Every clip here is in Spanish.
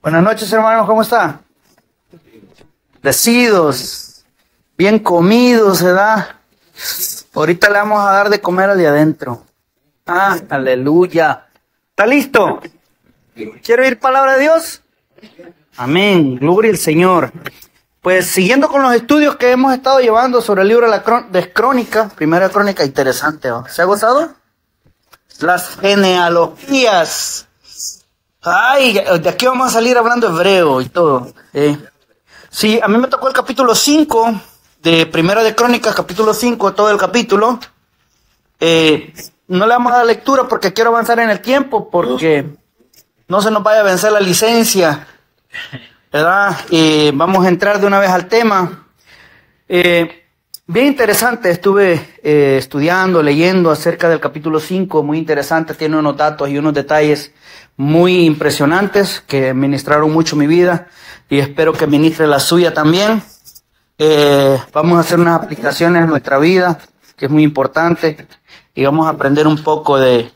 Buenas noches, hermanos, ¿cómo está? Bendecidos, bien comidos, ¿verdad? Ahorita le vamos a dar de comer al de adentro. Ah, aleluya. ¿Está listo? ¿Quiere oír palabra de Dios? Amén, gloria al Señor. Pues siguiendo con los estudios que hemos estado llevando sobre el libro de Crónica, primera crónica, interesante, ¿no? ¿Se ha gozado? Las genealogías. Ay, de aquí vamos a salir hablando hebreo y todo. Sí, a mí me tocó el capítulo 5 de Primera de Crónicas, capítulo 5, todo el capítulo. No le vamos a dar lectura porque quiero avanzar en el tiempo, porque no se nos vaya a vencer la licencia, ¿verdad? Vamos a entrar de una vez al tema. Bien interesante, estuve estudiando, leyendo acerca del capítulo 5, muy interesante, tiene unos datos y unos detalles muy impresionantes que ministraron mucho mi vida y espero que ministre la suya también. Vamos a hacer unas aplicaciones en nuestra vida, que es muy importante, y vamos a aprender un poco de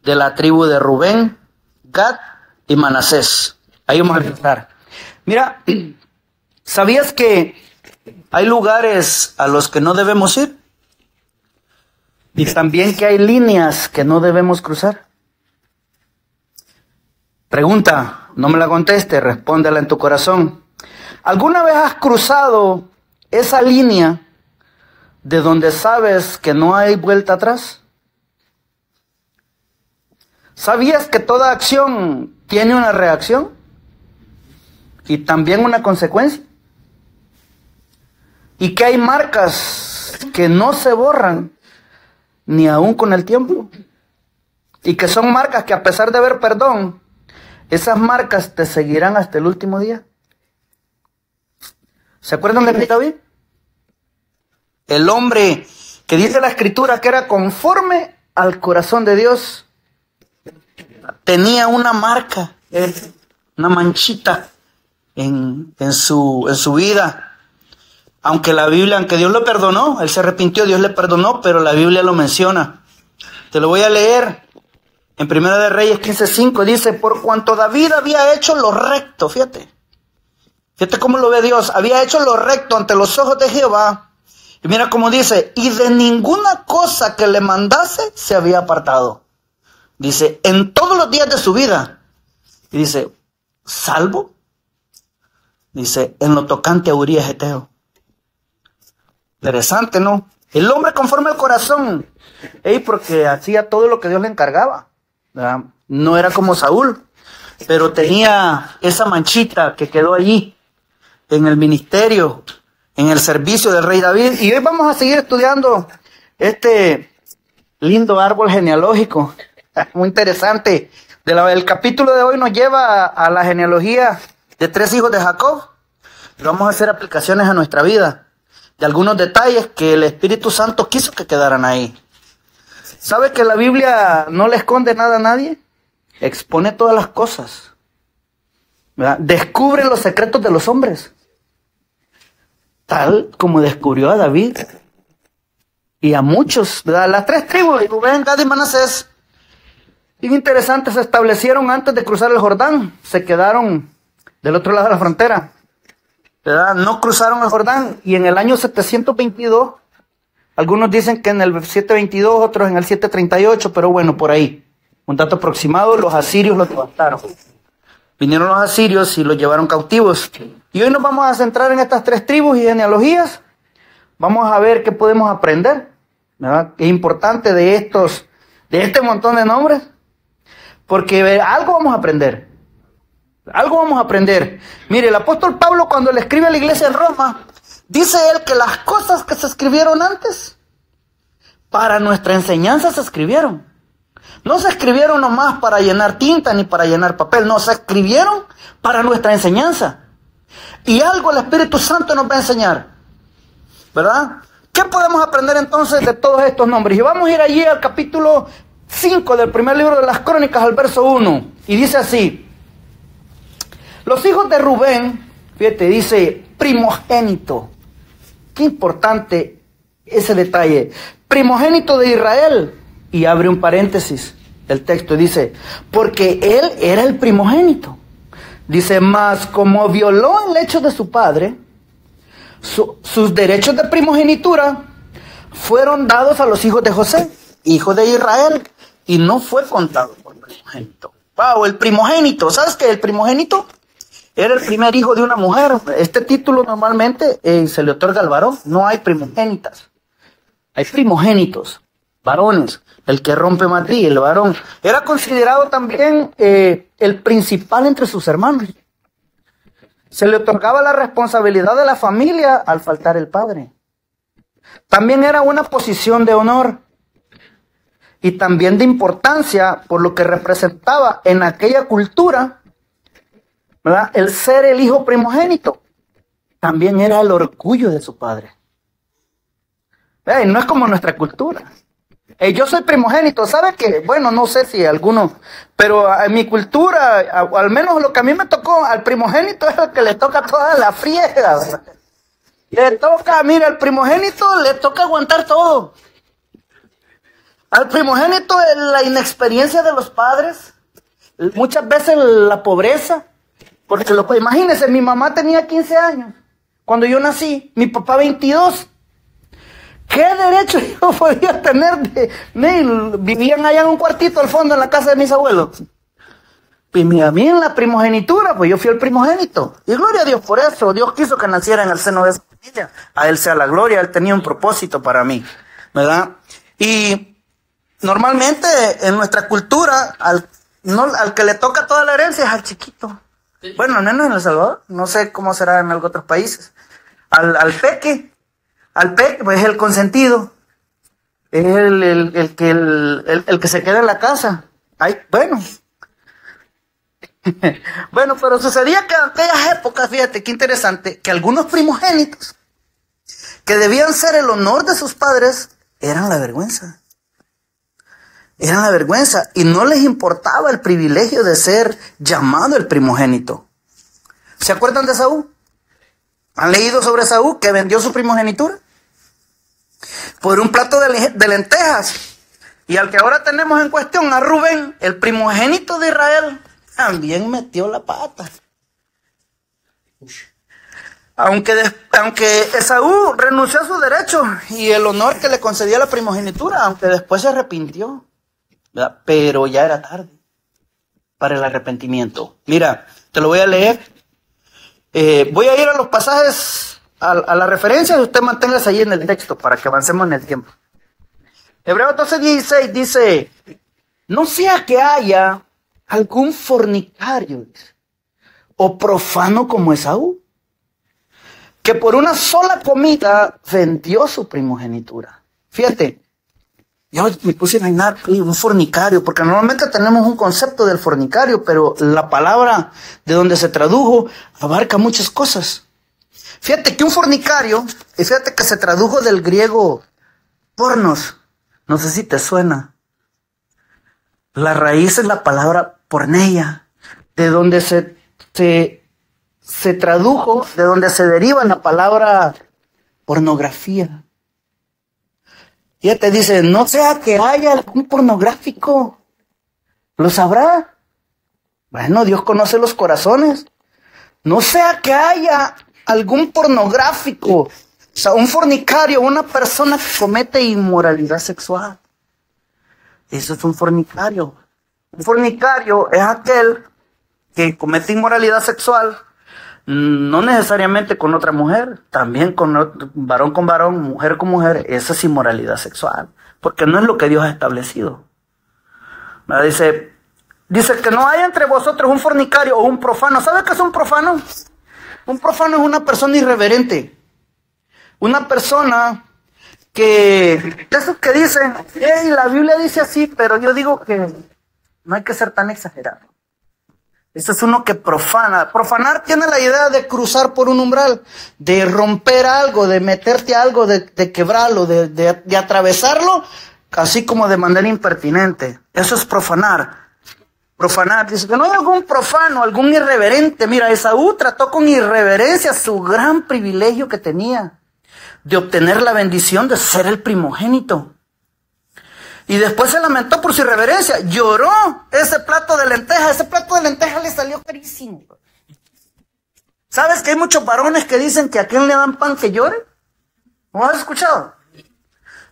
la tribu de Rubén, Gad y Manasés. Ahí vamos a empezar. Mira, ¿sabías que hay lugares a los que no debemos ir? Y también que hay líneas que no debemos cruzar. Pregunta, no me la conteste, respóndela en tu corazón. ¿Alguna vez has cruzado esa línea de donde sabes que no hay vuelta atrás? ¿Sabías que toda acción tiene una reacción y también una consecuencia? Y que hay marcas que no se borran ni aún con el tiempo. Y que son marcas que a pesar de haber perdón, esas marcas te seguirán hasta el último día. ¿Se acuerdan de David? El hombre que dice la escritura que era conforme al corazón de Dios, tenía una marca, una manchita en su vida. Aunque Dios lo perdonó, él se arrepintió, Dios le perdonó, pero la Biblia lo menciona. Te lo voy a leer. En Primera de Reyes 15:5 dice, por cuanto David había hecho lo recto, fíjate cómo lo ve Dios, había hecho lo recto ante los ojos de Jehová, y mira cómo dice, y de ninguna cosa que le mandase se había apartado. Dice, en todos los días de su vida, y dice, salvo, dice, en lo tocante a Urías Eteo. Interesante, ¿no? El hombre conforme al corazón, porque hacía todo lo que Dios le encargaba. ¿Verdad? No era como Saúl, pero tenía esa manchita que quedó allí en el ministerio, en el servicio del rey David. Y hoy vamos a seguir estudiando este lindo árbol genealógico, muy interesante. El capítulo de hoy nos lleva a la genealogía de 3 hijos de Jacob. Y vamos a hacer aplicaciones a nuestra vida de algunos detalles que el Espíritu Santo quiso que quedaran ahí. ¿Sabe que la Biblia no le esconde nada a nadie? Expone todas las cosas, ¿verdad? Descubre los secretos de los hombres, tal como descubrió a David y a muchos, ¿verdad? Las 3 tribus, Rubén, Gad y Manasés, bien interesantes, se establecieron antes de cruzar el Jordán, se quedaron del otro lado de la frontera, ¿verdad? No cruzaron el Jordán, y en el año 722, algunos dicen que en el 722, otros en el 738, pero bueno, por ahí. Un dato aproximado, los asirios los devastaron. Vinieron los asirios y los llevaron cautivos. Y hoy nos vamos a centrar en estas 3 tribus y genealogías. Vamos a ver qué podemos aprender, ¿verdad? Es importante de este montón de nombres, porque algo vamos a aprender. Algo vamos a aprender. Mire, el apóstol Pablo, cuando le escribe a la iglesia en Roma, dice él que las cosas que se escribieron antes, para nuestra enseñanza se escribieron. No se escribieron nomás para llenar tinta ni para llenar papel, no, se escribieron para nuestra enseñanza. Y algo el Espíritu Santo nos va a enseñar, ¿verdad? ¿Qué podemos aprender entonces de todos estos nombres? Y vamos a ir allí al capítulo 5 del primer libro de las Crónicas, al verso 1. Y dice así, los hijos de Rubén, fíjate, dice primogénito. Qué importante ese detalle. Primogénito de Israel. Y abre un paréntesis el texto y dice, porque él era el primogénito. Dice, mas como violó el hecho de su padre, sus derechos de primogenitura fueron dados a los hijos de José, hijo de Israel, y no fue contado por primogénito. Wow, el primogénito, ¿sabes qué? El primogénito era el primer hijo de una mujer. Este título normalmente se le otorga al varón. No hay primogénitas. Hay primogénitos, varones. El que rompe matriz, el varón. Era considerado también el principal entre sus hermanos. Se le otorgaba la responsabilidad de la familia al faltar el padre. También era una posición de honor y también de importancia por lo que representaba en aquella cultura, ¿verdad? El ser el hijo primogénito. También era el orgullo de su padre. No es como nuestra cultura. Yo soy primogénito, ¿sabe qué? Bueno, no sé si alguno, pero en mi cultura, al menos lo que a mí me tocó, al primogénito es el que le toca toda la friega, ¿verdad? Le toca, mira, al primogénito le toca aguantar todo. Al primogénito la inexperiencia de los padres, muchas veces la pobreza, porque imagínense, mi mamá tenía 15 años cuando yo nací, mi papá 22. ¿Qué derecho yo podía tener vivían allá en un cuartito al fondo en la casa de mis abuelos? Y a mí en la primogenitura, pues yo fui el primogénito. Y gloria a Dios por eso. Dios quiso que naciera en el seno de esa familia. A Él sea la gloria, Él tenía un propósito para mí, ¿verdad? Y normalmente en nuestra cultura, al que le toca toda la herencia es al chiquito. Sí. Bueno, al menos en El Salvador, no sé cómo será en otros países. Al peque, pues es el consentido, es el que se queda en la casa. Bueno, pero sucedía que en aquellas épocas, fíjate qué interesante, que algunos primogénitos que debían ser el honor de sus padres eran la vergüenza. Eran la vergüenza y no les importaba el privilegio de ser llamado el primogénito. ¿Se acuerdan de Esaú? ¿Han leído sobre Esaú que vendió su primogenitura por un plato de lentejas? Y al que ahora tenemos en cuestión, a Rubén, el primogénito de Israel, también metió la pata. Aunque Esaú renunció a su derecho y el honor que le concedía la primogenitura, aunque después se arrepintió, ¿verdad? Pero ya era tarde para el arrepentimiento. Mira, te lo voy a leer. Voy a ir a los pasajes, a la referencia, y usted manténgase ahí en el texto para que avancemos en el tiempo. Hebreos 12:16 dice, no sea que haya algún fornicario o profano como Esaú, que por una sola comida vendió su primogenitura. Fíjate, yo me puse a imaginar un fornicario, porque normalmente tenemos un concepto del fornicario, pero la palabra de donde se tradujo abarca muchas cosas. Fíjate que un fornicario, y fíjate que se tradujo del griego pornos, no sé si te suena. La raíz es la palabra porneia, de donde se tradujo, de donde se deriva la palabra pornografía. Ya te dice, no sea que haya algún pornográfico, ¿lo sabrá? Bueno, Dios conoce los corazones. No sea que haya algún pornográfico, o sea, un fornicario, una persona que comete inmoralidad sexual. Eso es un fornicario. Un fornicario es aquel que comete inmoralidad sexual, no necesariamente con otra mujer, también con varón, mujer con mujer. Esa es inmoralidad sexual, porque no es lo que Dios ha establecido. Dice que no hay entre vosotros un fornicario o un profano. ¿Sabe qué es un profano? Un profano es una persona irreverente, una persona que, esos que dicen, la Biblia dice así, pero yo digo que no hay que ser tan exagerado. Ese es uno que profana. Profanar tiene la idea de cruzar por un umbral, de romper algo, de meterte algo, de quebrarlo, de atravesarlo, así como de manera impertinente. Eso es profanar. Profanar. Dice que no hay algún profano, algún irreverente. Mira, Esaú trató con irreverencia su gran privilegio que tenía de obtener la bendición de ser el primogénito. Y después se lamentó por su irreverencia. Lloró ese plato de lentejas. Ese plato de lentejas le salió carísimo. ¿Sabes que hay muchos varones que dicen que a quien le dan pan que llore? ¿No has escuchado?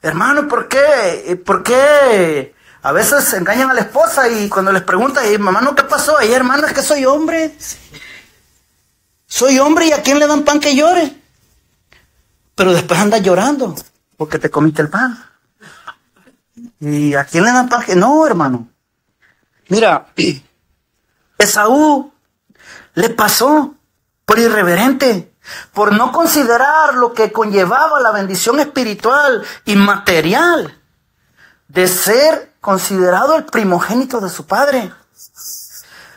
Hermano, ¿por qué? ¿Por qué a veces engañan a la esposa y cuando les preguntan, mamá, ¿no qué pasó? Y hermano, es que soy hombre. Soy hombre y a quién le dan pan que llore. Pero después andas llorando porque te comiste el pan. ¿Y a quién le dan pan que no, hermano? Mira, Esaú le pasó por irreverente, por no considerar lo que conllevaba la bendición espiritual y material de ser considerado el primogénito de su padre.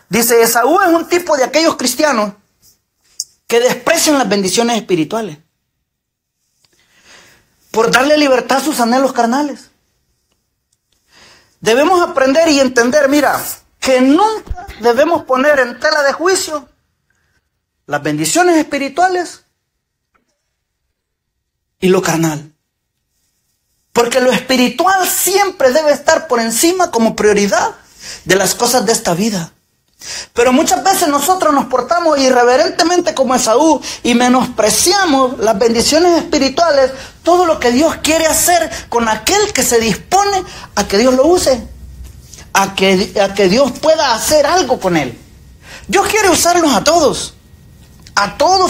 Dice, Esaú es un tipo de aquellos cristianos que desprecian las bendiciones espirituales por darle libertad a sus anhelos carnales. Debemos aprender y entender, mira, que nunca debemos poner en tela de juicio las bendiciones espirituales y lo carnal. Porque lo espiritual siempre debe estar por encima como prioridad de las cosas de esta vida. Pero muchas veces nosotros nos portamos irreverentemente como Esaú y menospreciamos las bendiciones espirituales, todo lo que Dios quiere hacer con aquel que se dispone a que Dios lo use, a que Dios pueda hacer algo con él. Dios quiere usarnos a todos,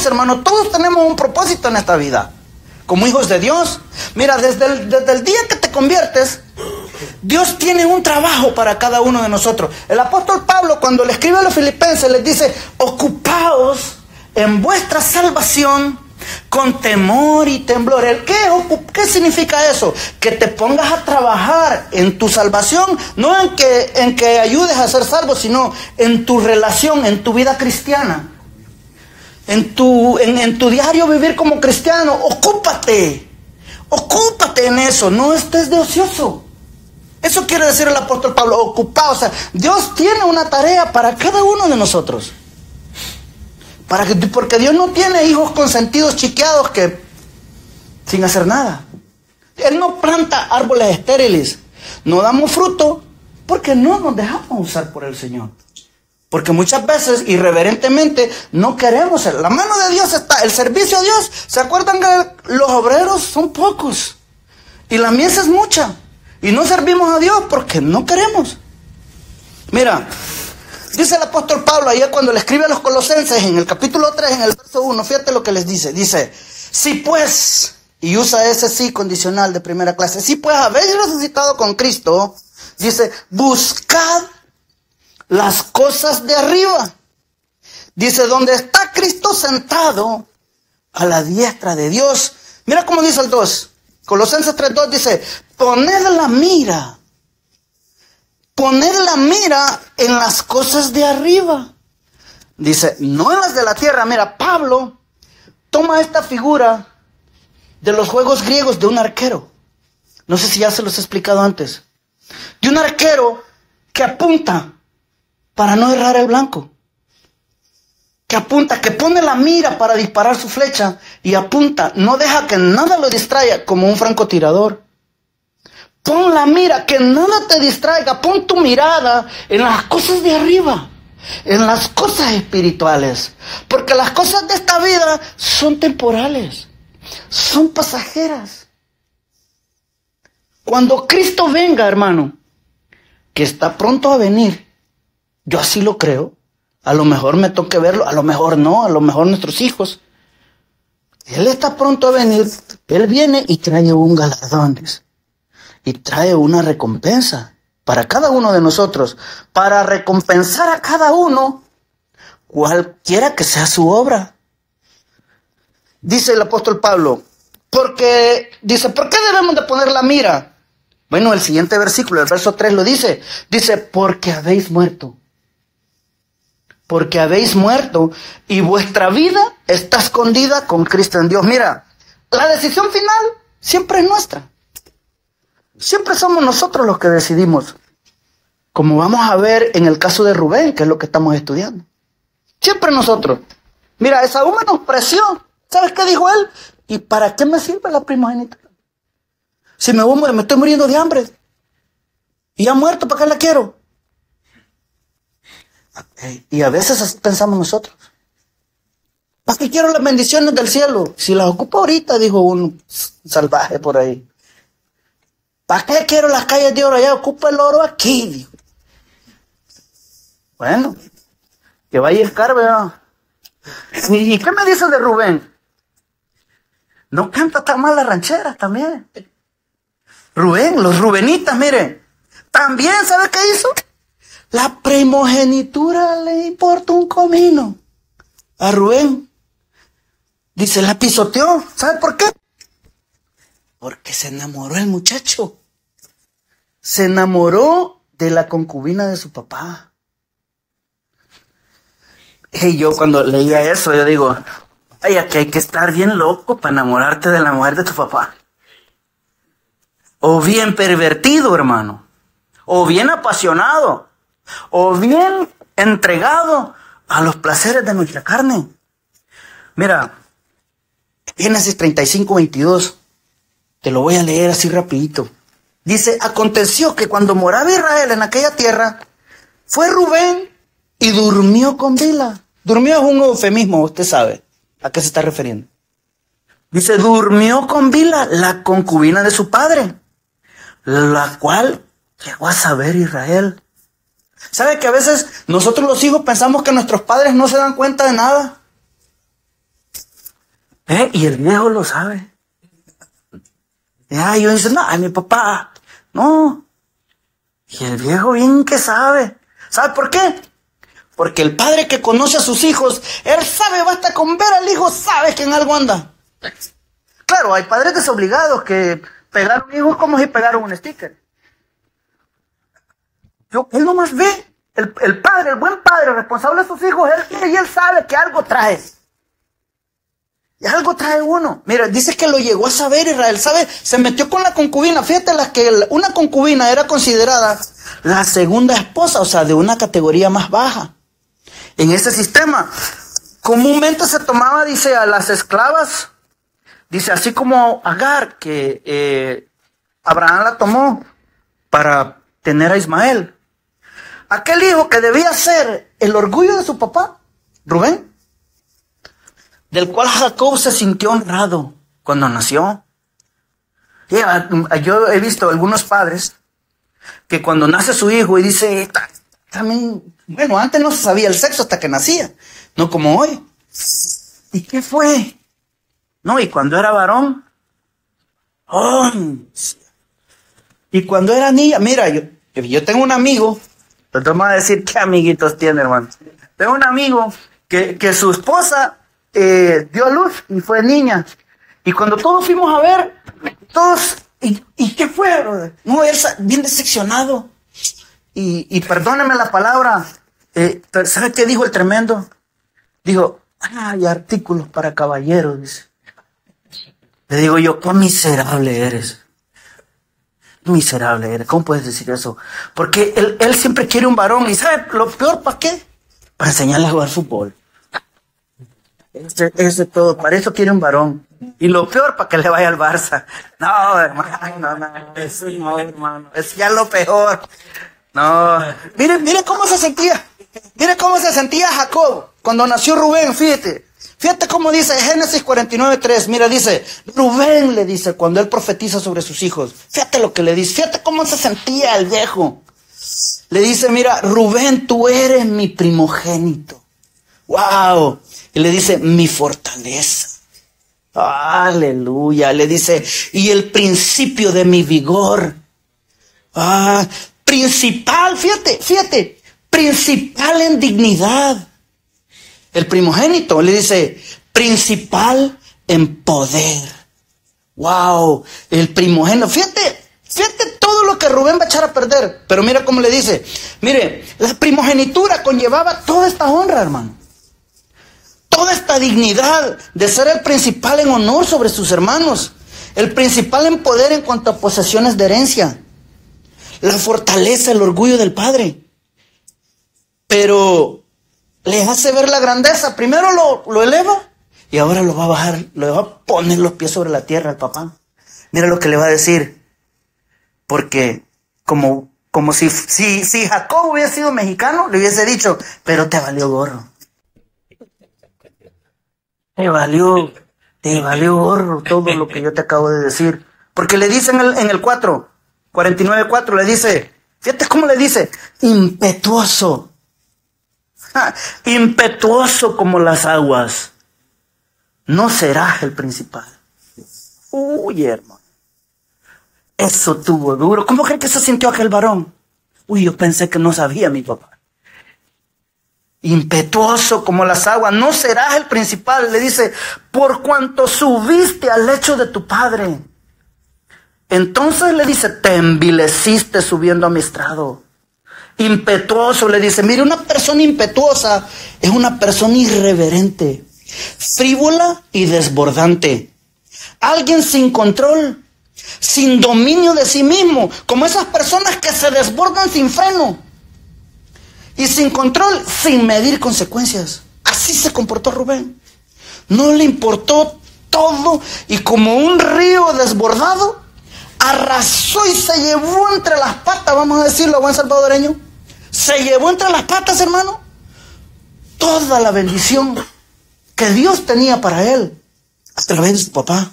hermanos. Todos tenemos un propósito en esta vida como hijos de Dios. Mira, desde el día que te conviertes, Dios tiene un trabajo para cada uno de nosotros. El apóstol Pablo, cuando le escribe a los filipenses, les dice, ocupaos en vuestra salvación con temor y temblor. ¿Qué significa eso? Que te pongas a trabajar en tu salvación, no en que ayudes a ser salvo, sino en tu relación, en tu vida cristiana. En tu diario vivir como cristiano, ocúpate en eso, no estés de ocioso. Eso quiere decir el apóstol Pablo, ocupado. O sea, Dios tiene una tarea para cada uno de nosotros. Porque Dios no tiene hijos consentidos chiqueados que sin hacer nada. Él no planta árboles estériles. No damos fruto porque no nos dejamos usar por el Señor. Porque muchas veces, irreverentemente, no queremos. La mano de Dios está, el servicio a Dios. ¿Se acuerdan que los obreros son pocos? Y la mies es mucha. Y no servimos a Dios porque no queremos. Mira, dice el apóstol Pablo, allá cuando le escribe a los Colosenses, en el capítulo 3, en el verso 1, fíjate lo que les dice. Dice, si pues, y usa ese sí condicional de primera clase, si pues habéis resucitado con Cristo, dice, buscad las cosas de arriba. Dice, donde está Cristo sentado a la diestra de Dios. Mira cómo dice el 2. Colosenses 3:2 dice, poned la mira en las cosas de arriba. Dice, no en las de la tierra. Mira, Pablo toma esta figura de los juegos griegos de un arquero. No sé si ya se los he explicado antes. De un arquero que apunta para no errar el blanco. Que apunta, que pone la mira para disparar su flecha y apunta, no deja que nada lo distraiga como un francotirador. Pon la mira, que nada te distraiga, pon tu mirada en las cosas de arriba, en las cosas espirituales, porque las cosas de esta vida son temporales, son pasajeras. Cuando Cristo venga, hermano, que está pronto a venir, yo así lo creo. A lo mejor me toque verlo, a lo mejor no, a lo mejor nuestros hijos. Él está pronto a venir. Él viene y trae un galardón. Y trae una recompensa para cada uno de nosotros. Para recompensar a cada uno, cualquiera que sea su obra. Dice el apóstol Pablo, ¿por qué debemos de poner la mira? Bueno, el siguiente versículo, el verso 3 lo dice. Dice, porque habéis muerto. Porque habéis muerto y vuestra vida está escondida con Cristo en Dios. Mira, la decisión final siempre es nuestra. Siempre somos nosotros los que decidimos. Como vamos a ver en el caso de Rubén, que es lo que estamos estudiando. Siempre nosotros. Mira, Esaú menospreció. ¿Sabes qué dijo él? ¿Y para qué me sirve la primogenitura? Si me estoy muriendo de hambre. Y ya muerto, ¿para qué la quiero? Y a veces pensamos nosotros. ¿Para qué quiero las bendiciones del cielo? Si las ocupo ahorita, dijo un salvaje por ahí. ¿Para qué quiero las calles de oro allá? Ocupa el oro aquí, dijo. Bueno, que vaya a escarbe, ¿no? ¿Y qué me dices de Rubén? No canta tan mal las rancheras también. Rubén, los rubenitas, miren. También, ¿sabe qué hizo? La primogenitura le importa un comino a Rubén. Dice, la pisoteó. ¿Sabe por qué? Porque se enamoró el muchacho. Se enamoró de la concubina de su papá. Y yo cuando leía eso, yo digo, ay, aquí hay que estar bien loco para enamorarte de la mujer de tu papá. O bien pervertido, hermano. O bien apasionado. O bien entregado a los placeres de nuestra carne. Mira, Génesis 35:22. Te lo voy a leer así rapidito. Dice, aconteció que cuando moraba Israel en aquella tierra, fue Rubén y durmió con Bila. Durmió es un eufemismo, usted sabe a qué se está refiriendo. Dice, durmió con Bila, la concubina de su padre, la cual llegó a saber Israel. ¿Sabe que a veces nosotros los hijos pensamos que nuestros padres no se dan cuenta de nada? Y el viejo lo sabe. Y yo dice, no, mi papá, no. Y el viejo bien que sabe. ¿Sabe por qué? Porque el padre que conoce a sus hijos, él sabe, basta con ver al hijo, sabe que en algo anda. Claro, hay padres desobligados que pegar un hijo es como si pegaron un sticker. Él nomás ve. El padre, el buen padre, responsable de sus hijos, él ve y él sabe que algo trae. Y algo trae uno. Mira, dice que lo llegó a saber Israel, ¿sabe? Se metió con la concubina. Fíjate que una concubina era considerada la segunda esposa, o sea, de una categoría más baja. En ese sistema, comúnmente se tomaba, dice, a las esclavas, dice, así como Agar, que Abraham la tomó para tener a Ismael. Aquel hijo que debía ser el orgullo de su papá, Rubén, del cual Jacob se sintió honrado cuando nació. Yo he visto algunos padres que cuando nace su hijo y dice, también, bueno, antes no se sabía el sexo hasta que nacía, no como hoy. ¿Y qué fue? No, y cuando era varón, oh, y cuando era niña, mira, yo tengo un amigo, pero te voy a decir qué amiguitos tiene, hermano. Tengo un amigo que su esposa dio a luz y fue niña. Y cuando todos fuimos a ver, todos, ¿y qué fue, brother? No, él bien decepcionado. Y perdóneme la palabra, pero ¿sabe qué dijo el tremendo? Dijo, hay artículos para caballeros, dice. Le digo yo, qué miserable eres. Miserable eres. ¿Cómo puedes decir eso? Porque él siempre quiere un varón. ¿Y sabe lo peor para qué? Para enseñarle a jugar fútbol. Ese todo, para eso quiere un varón. Y lo peor, para que le vaya al Barça. No, hermano, no, eso no, hermano. Es ya lo peor. No. Mire cómo se sentía. Mire cómo se sentía Jacob cuando nació Rubén, fíjate. Fíjate cómo dice Génesis 49:3. Mira, dice, Rubén le dice cuando él profetiza sobre sus hijos. Fíjate lo que le dice. Fíjate cómo se sentía el viejo. Le dice, mira, Rubén, tú eres mi primogénito. ¡Wow! Y le dice, mi fortaleza. Aleluya. Le dice, y el principio de mi vigor. Principal, fíjate, principal en dignidad. El primogénito le dice, principal en poder. ¡Wow! El primogénito. Fíjate todo lo que Rubén va a echar a perder. Pero mira cómo le dice. Mire, la primogenitura conllevaba toda esta honra, hermano. Toda esta dignidad de ser el principal en honor sobre sus hermanos. El principal en poder en cuanto a posesiones de herencia. La fortaleza, el orgullo del padre. Pero le hace ver la grandeza. Primero lo eleva y ahora lo va a bajar. Le va a poner los pies sobre la tierra al papá. Mira lo que le va a decir. Porque como si Jacob hubiera sido mexicano, le hubiese dicho, pero te valió gorro. te valió gorro todo lo que yo te acabo de decir. Porque le dice en el 49:4, le dice, fíjate cómo le dice, impetuoso. Impetuoso como las aguas. No serás el principal. Uy, hermano. Eso tuvo duro. ¿Cómo cree que se sintió aquel varón? Uy, yo pensé que no sabía mi papá. Impetuoso como las aguas, no serás el principal. Le dice, por cuanto subiste al lecho de tu padre. Entonces le dice, te envileciste subiendo a mi estrado. Impetuoso, le dice, mire, una persona impetuosa es una persona irreverente, frívola y desbordante. Alguien sin control, sin dominio de sí mismo, como esas personas que se desbordan sin freno y sin control, sin medir consecuencias. Así se comportó Rubén. No le importó todo y como un río desbordado, arrasó y se llevó entre las patas, vamos a decirlo a buen salvadoreño, se llevó entre las patas, hermano, toda la bendición que Dios tenía para él a través de su papá.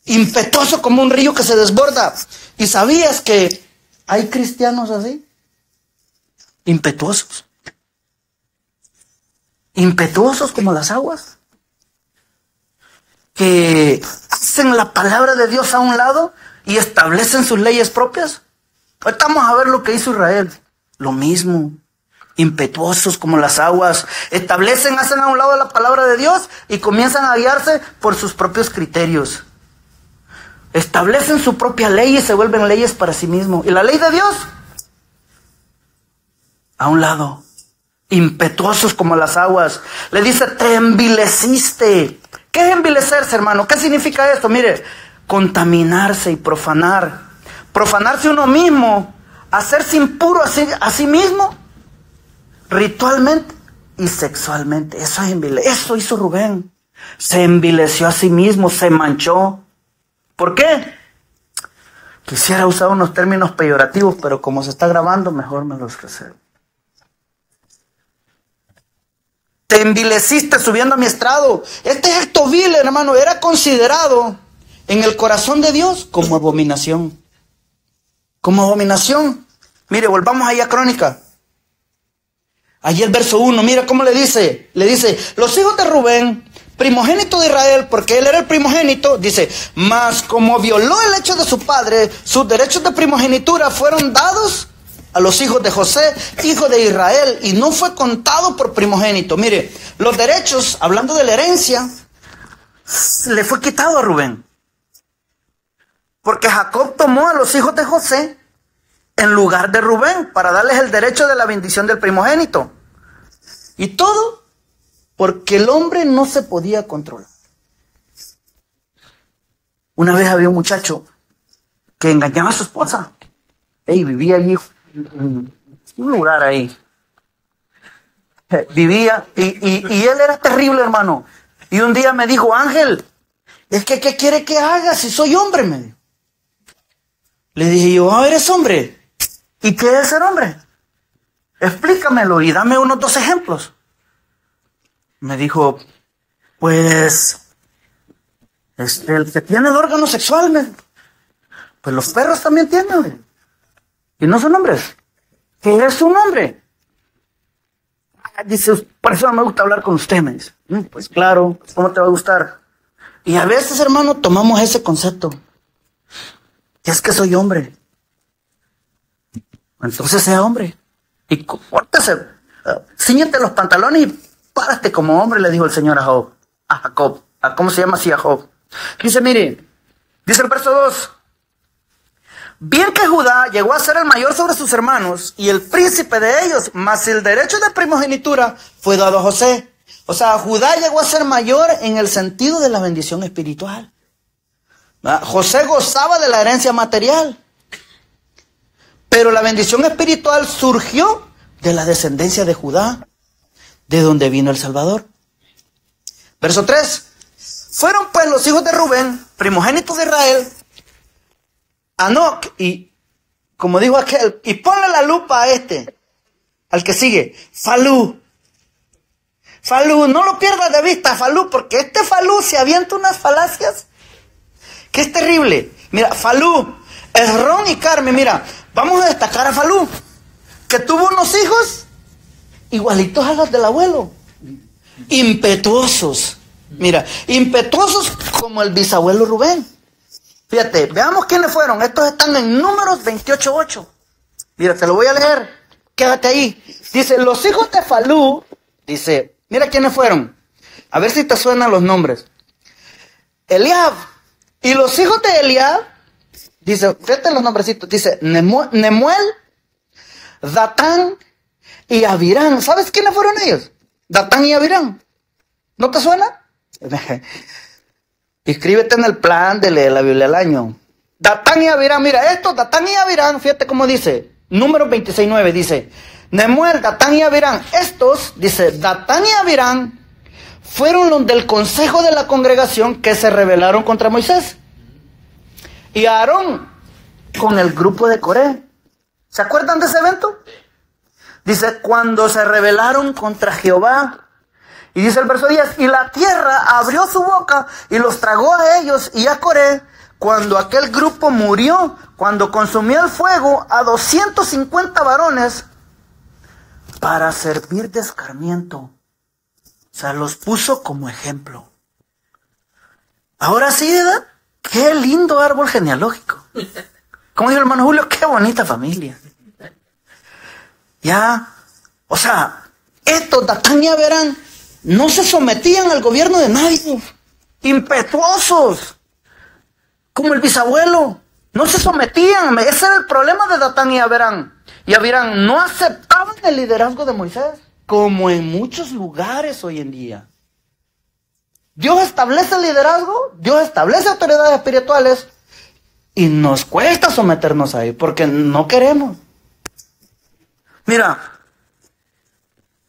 Impetuoso como un río que se desborda. ¿Y sabías que hay cristianos así? Impetuosos. Impetuosos como las aguas. Que hacen la palabra de Dios a un lado y establecen sus leyes propias. Ahorita vamos a ver lo que hizo Israel. Lo mismo. Impetuosos como las aguas. Establecen, hacen a un lado la palabra de Dios y comienzan a guiarse por sus propios criterios. Establecen su propia ley y se vuelven leyes para sí mismos. ¿Y la ley de Dios? A un lado. Impetuosos como las aguas. Le dice, te envileciste. ¿Qué es envilecerse, hermano? ¿Qué significa esto? Mire, contaminarse y profanar. Profanarse uno mismo. Hacerse impuro a sí mismo. Ritualmente y sexualmente. Eso es envilecer. Eso hizo Rubén. Se envileció a sí mismo, se manchó. ¿Por qué? Quisiera usar unos términos peyorativos, pero como se está grabando, mejor me los reservo. Te envileciste subiendo a mi estrado. Este acto vil, hermano, era considerado en el corazón de Dios como abominación. Como abominación. Mire, volvamos ahí a Crónica. Allí el verso 1, mira cómo le dice. Le dice, los hijos de Rubén, primogénito de Israel, porque él era el primogénito, dice, mas como violó el hecho de su padre, sus derechos de primogenitura fueron dados a los hijos de José, hijo de Israel, y no fue contado por primogénito. Mire, los derechos, hablando de la herencia, le fue quitado a Rubén. Porque Jacob tomó a los hijos de José en lugar de Rubén para darles el derecho de la bendición del primogénito. Y todo porque el hombre no se podía controlar. Una vez había un muchacho que engañaba a su esposa. Y vivía allí, en un lugar ahí. Vivía, y él era terrible, hermano. Y un día me dijo, Ángel, es que ¿qué quiere que haga si soy hombre? Me dijo. Le dije yo, ¿eres hombre? ¿Y qué es ser hombre? Explícamelo y dame unos 2 ejemplos. Me dijo, pues, el que tiene el órgano sexual, pues los perros también tienen, y no son hombres. ¿Qué es un hombre? Dice, por eso no me gusta hablar con usted, me dice. Pues claro, ¿cómo te va a gustar? Y a veces, hermano, tomamos ese concepto. Y es que soy hombre. Entonces sea hombre. Y córtese, cíñete los pantalones y párate como hombre, le dijo el Señor a Jacob. ¿Cómo se llama así a Job? Dice, mire, dice el verso 2. Bien que Judá llegó a ser el mayor sobre sus hermanos y el príncipe de ellos, mas el derecho de primogenitura fue dado a José. O sea, Judá llegó a ser mayor en el sentido de la bendición espiritual. José gozaba de la herencia material, pero la bendición espiritual surgió de la descendencia de Judá, de donde vino el Salvador. Verso 3. Fueron pues los hijos de Rubén, primogénitos de Israel, Anoc, y como dijo aquel, y ponle la lupa a este, al que sigue, Falú. Falú, no lo pierdas de vista, Falú, porque este Falú se avienta unas falacias que es terrible. Mira, Falú, Esrón y Carmen, mira, vamos a destacar a Falú, que tuvo unos hijos igualitos a los del abuelo, impetuosos, mira, impetuosos como el bisabuelo Rubén. Fíjate, veamos quiénes fueron. Estos están en Números 28:8. Mira, te lo voy a leer, quédate ahí. Dice, los hijos de Falú, dice, mira quiénes fueron, a ver si te suenan los nombres. Eliab, y los hijos de Eliab, dice, fíjate los nombrecitos, dice, Nemuel, Datán y Abirán. ¿Sabes quiénes fueron ellos? Datán y Abirán. ¿No te suena? Inscríbete en el plan de leer la Biblia al año. Datán y Abirán, mira esto, Datán y Abirán, fíjate cómo dice, Números 26:9, dice, Nemuel, Datán y Abirán, estos, dice, Datán y Abirán, fueron los del consejo de la congregación que se rebelaron contra Moisés. Y Aarón con el grupo de Coré. ¿Se acuerdan de ese evento? Dice, cuando se rebelaron contra Jehová. Y dice el verso 10, y la tierra abrió su boca y los tragó a ellos y a Coré, cuando aquel grupo murió, cuando consumió el fuego a 250 varones para servir de escarmiento. O sea, los puso como ejemplo. Ahora sí, ¿verdad? Qué lindo árbol genealógico. Como dijo el hermano Julio, qué bonita familia. Ya, o sea, estos Datán y Abirán no se sometían al gobierno de nadie. Impetuosos, como el bisabuelo. No se sometían. Ese era el problema de Datán y Abirán. Y Abirán no aceptaban el liderazgo de Moisés, como en muchos lugares hoy en día. Dios establece el liderazgo, Dios establece autoridades espirituales, y nos cuesta someternos ahí, porque no queremos. Mira,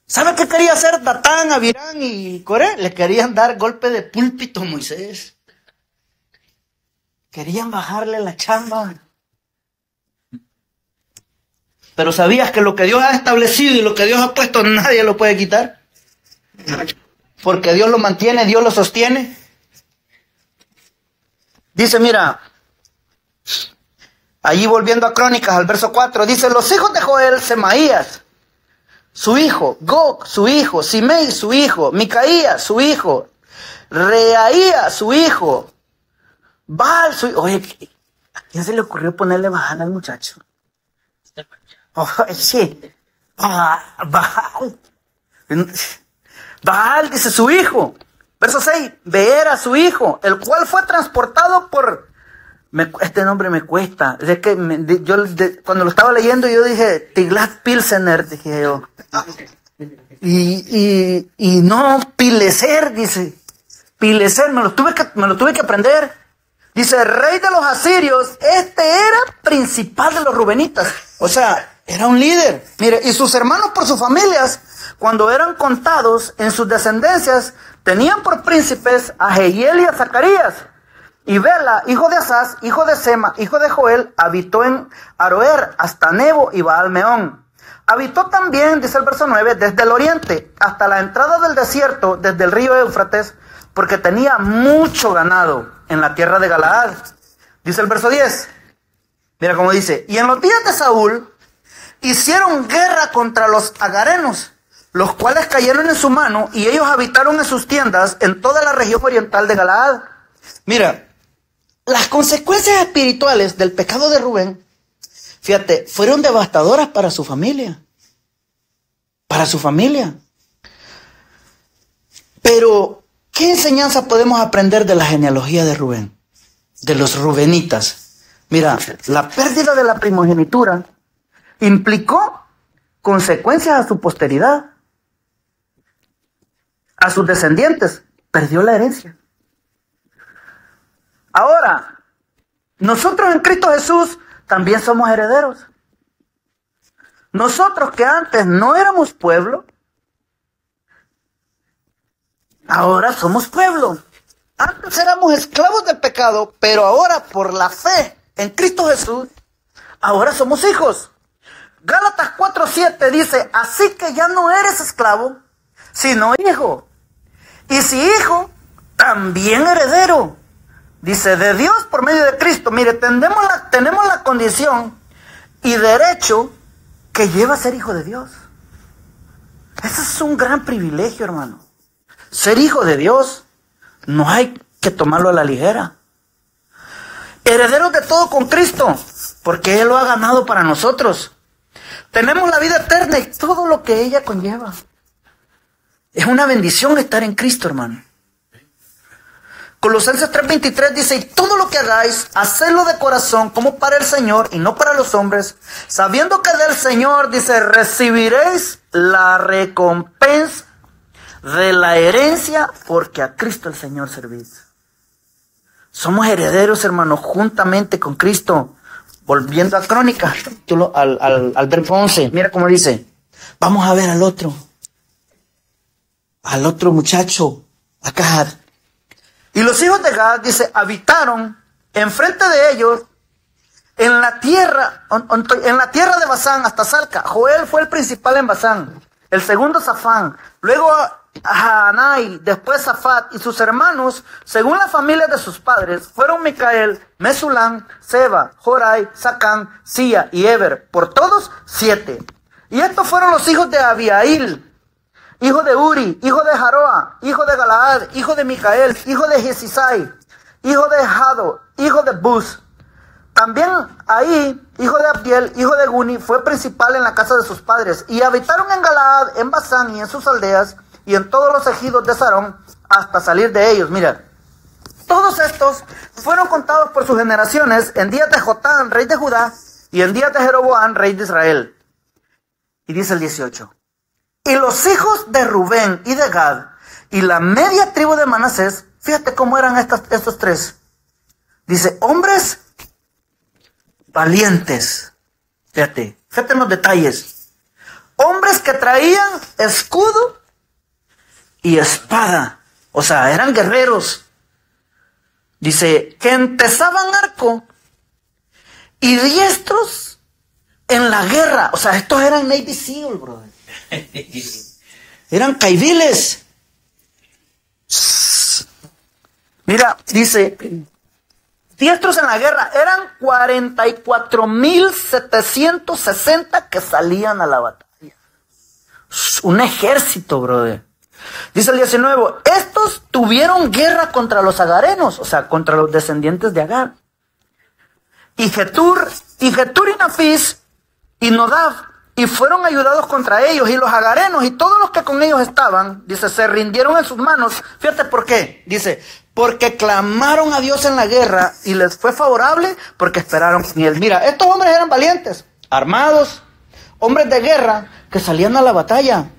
¿sabe qué quería hacer Datán, Abirán y Coré? Le querían dar golpe de púlpito a Moisés. Querían bajarle la chamba. Pero ¿sabías que lo que Dios ha establecido y lo que Dios ha puesto nadie lo puede quitar? Porque Dios lo mantiene, Dios lo sostiene. Dice, mira, allí volviendo a Crónicas, al verso 4, dice, los hijos de Joel, Semaías, su hijo, Gog, su hijo, Simei, su hijo, Micaías, su hijo, Reaía, su hijo, Baal, su hijo. Oye, ¿a quién se le ocurrió ponerle Baal al muchacho? Oh, sí. Baal. Baal, dice su hijo. Verso 6. Beera, su hijo, el cual fue transportado por... este nombre me cuesta. Es que cuando lo estaba leyendo yo dije, Tiglat-Pilsener, dije yo. Y no, Pileser, dice. Pileser, me lo tuve que aprender. Dice, rey de los asirios, este era principal de los rubenitas. O sea, era un líder. Mire, y sus hermanos por sus familias, cuando eran contados en sus descendencias, tenían por príncipes a Jehiel y a Zacarías. Y Bela, hijo de Asaz, hijo de Sema, hijo de Joel, habitó en Aroer hasta Nebo y Baal-Meón. Habitó también, dice el verso 9, desde el oriente hasta la entrada del desierto, desde el río Éufrates, porque tenía mucho ganado en la tierra de Galaad. Dice el verso 10. Mira cómo dice. Y en los días de Saúl hicieron guerra contra los agarenos, los cuales cayeron en su mano, y ellos habitaron en sus tiendas en toda la región oriental de Galaad. Mira, las consecuencias espirituales del pecado de Rubén, fíjate, fueron devastadoras para su familia. Para su familia. Pero, ¿qué enseñanza podemos aprender de la genealogía de Rubén? De los rubenitas. Mira, la pérdida de la primogenitura implicó consecuencias a su posteridad, a sus descendientes. Perdió la herencia. Ahora, nosotros en Cristo Jesús también somos herederos. Nosotros que antes no éramos pueblo, ahora somos pueblo. Antes éramos esclavos del pecado, pero ahora por la fe en Cristo Jesús, ahora somos hijos. Gálatas 4:7 dice, así que ya no eres esclavo, sino hijo. Y si hijo, también heredero. Dice, de Dios por medio de Cristo. Mire, tenemos la condición y derecho que lleva a ser hijo de Dios. Ese es un gran privilegio, hermano. Ser hijo de Dios no hay que tomarlo a la ligera. Herederos de todo con Cristo, porque Él lo ha ganado para nosotros. Tenemos la vida eterna y todo lo que ella conlleva. Es una bendición estar en Cristo, hermano. Colosenses 3:23 dice, y todo lo que hagáis, hacedlo de corazón como para el Señor y no para los hombres, sabiendo que del Señor, dice, recibiréis la recompensa de la herencia, porque a Cristo el Señor servís. Somos herederos, hermanos, juntamente con Cristo. Volviendo a Crónicas, al verso 11, mira cómo dice, vamos a ver al otro muchacho, a Gad. Y los hijos de Gad, dice, habitaron enfrente de ellos en la tierra de Basán hasta Salca. Joel fue el principal en Basán, el segundo Safán, luego Hanai, después Safat, y sus hermanos, según la familia de sus padres, fueron Micael, Mesulán, Seba, Jorai, Sacán, Sia y Eber, por todos 7. Y estos fueron los hijos de Abiail, hijo de Uri, hijo de Jaroa, hijo de Galaad, hijo de Micael, hijo de Jesisai, hijo de Jado, hijo de Buz. También ahí, hijo de Abdiel, hijo de Guni, fue principal en la casa de sus padres. Y habitaron en Galaad, en Basán y en sus aldeas, y en todos los ejidos de Sarón, hasta salir de ellos. Mira, todos estos fueron contados por sus generaciones en días de Jotán, rey de Judá, y en días de Jeroboam, rey de Israel. Y dice el 18. Y los hijos de Rubén y de Gad, y la media tribu de Manasés, fíjate cómo eran estos tres. Dice, hombres valientes. Fíjate en los detalles. Hombres que traían escudo y espada. O sea, eran guerreros. Dice, que entesaban arco y diestros en la guerra. O sea, estos eran Navy SEAL, brother. Eran caiviles. Mira, dice, diestros en la guerra. Eran 44,760 que salían a la batalla. Un ejército, brother. Dice el 19, estos tuvieron guerra contra los agarenos, o sea, contra los descendientes de Agar. Y Getur y Nafis y Nodab, y fueron ayudados contra ellos, y los agarenos y todos los que con ellos estaban, dice, se rindieron en sus manos. Fíjate por qué, dice, porque clamaron a Dios en la guerra y les fue favorable porque esperaron en él. Mira, estos hombres eran valientes, armados, hombres de guerra que salían a la batalla.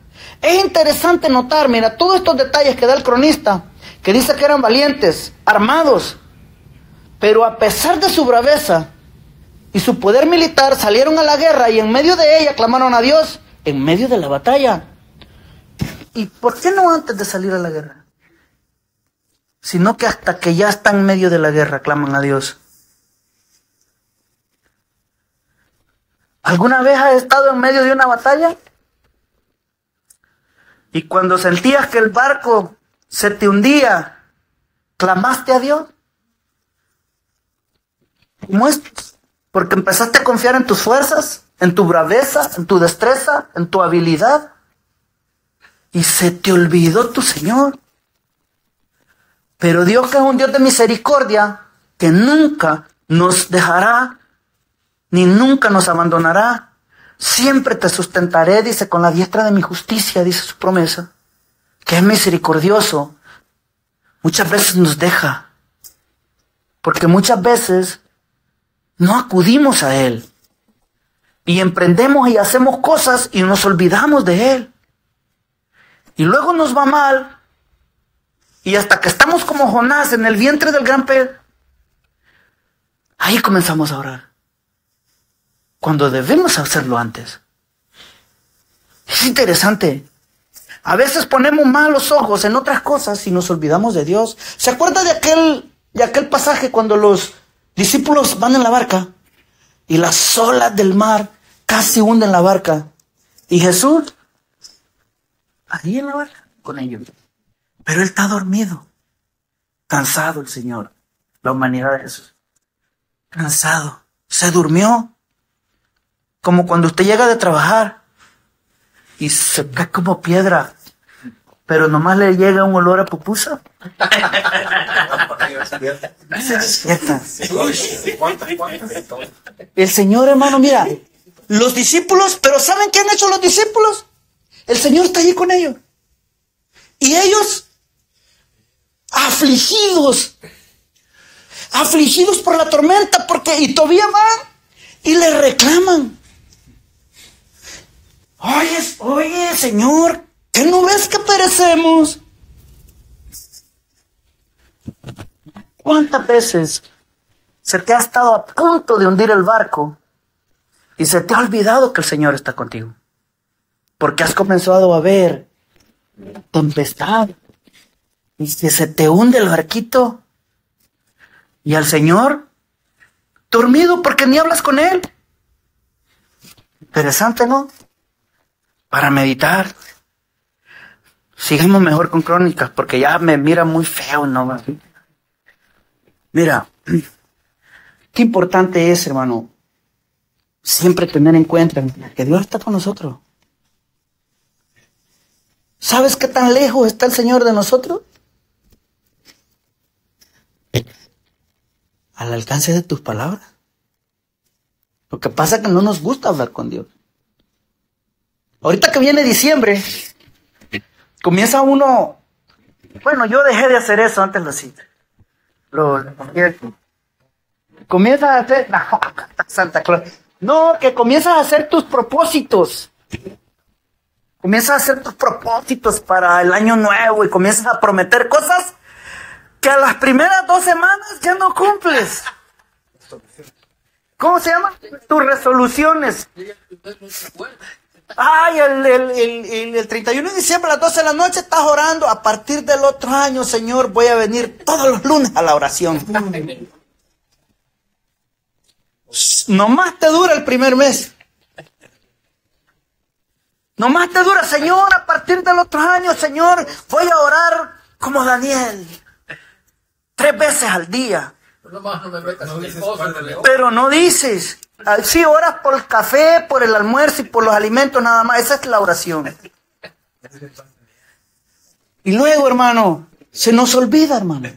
Es interesante notar, mira, todos estos detalles que da el cronista, que dice que eran valientes, armados, pero a pesar de su braveza y su poder militar, salieron a la guerra y en medio de ella clamaron a Dios, en medio de la batalla. ¿Y por qué no antes de salir a la guerra? Sino que hasta que ya están en medio de la guerra claman a Dios. ¿Alguna vez has estado en medio de una batalla? Y cuando sentías que el barco se te hundía, ¿clamaste a Dios? ¿Cómo es? Porque empezaste a confiar en tus fuerzas, en tu braveza, en tu destreza, en tu habilidad. Y se te olvidó tu Señor. Pero Dios, que es un Dios de misericordia, que nunca nos dejará, ni nunca nos abandonará. Siempre te sustentaré, dice, con la diestra de mi justicia, dice su promesa, que es misericordioso. Muchas veces nos deja, porque muchas veces no acudimos a Él. Y emprendemos y hacemos cosas y nos olvidamos de Él. Y luego nos va mal, y hasta que estamos como Jonás en el vientre del gran pez, ahí comenzamos a orar. Cuando debemos hacerlo antes. Es interesante. A veces ponemos más los ojos en otras cosas y nos olvidamos de Dios. ¿Se acuerda de aquel pasaje cuando los discípulos van en la barca y las olas del mar casi hunden la barca? Y Jesús, ahí en la barca. con ellos. Pero él está dormido. Cansado el Señor. La humanidad de Jesús. Cansado. Se durmió. Como cuando usted llega de trabajar y se cae como piedra, pero nomás le llega un olor a pupusa. Se despierta. El Señor, hermano, mira, los discípulos, pero ¿saben qué han hecho los discípulos? El Señor está allí con ellos. Y ellos, afligidos por la tormenta, y todavía van y le reclaman. Oye, Señor, ¿qué no ves que perecemos? ¿Cuántas veces se te ha estado a punto de hundir el barco y se te ha olvidado que el Señor está contigo? Porque has comenzado a ver tempestad y que se te hunde el barquito y al Señor dormido porque ni hablas con Él. Interesante, ¿no? Para meditar. Sigamos mejor con Crónicas porque ya me mira muy feo, ¿no? Mira, qué importante es, hermano, siempre tener en cuenta que Dios está con nosotros. ¿Sabes qué tan lejos está el Señor de nosotros? Al alcance de tus palabras. Lo que pasa es que no nos gusta hablar con Dios. Ahorita que viene diciembre, comienza uno... Bueno, yo dejé de hacer eso, antes lo hacía. Comienzas a hacer... No, Santa Claus. No, que comienzas a hacer tus propósitos. Comienzas a hacer tus propósitos para el año nuevo y comienzas a prometer cosas que a las primeras 2 semanas ya no cumples. ¿Cómo se llama? Tus resoluciones. Ay, el 31 de diciembre a las 12 de la noche estás orando. A partir del otro año, Señor, voy a venir todos los lunes a la oración. Nomás te dura el primer mes. Nomás te dura, Señor, a partir del otro año, Señor, voy a orar como Daniel. 3 veces al día. Pero no dices. Sí, oras por el café, por el almuerzo y por los alimentos nada más. Esa es la oración. Y luego, hermano, se nos olvida, hermano.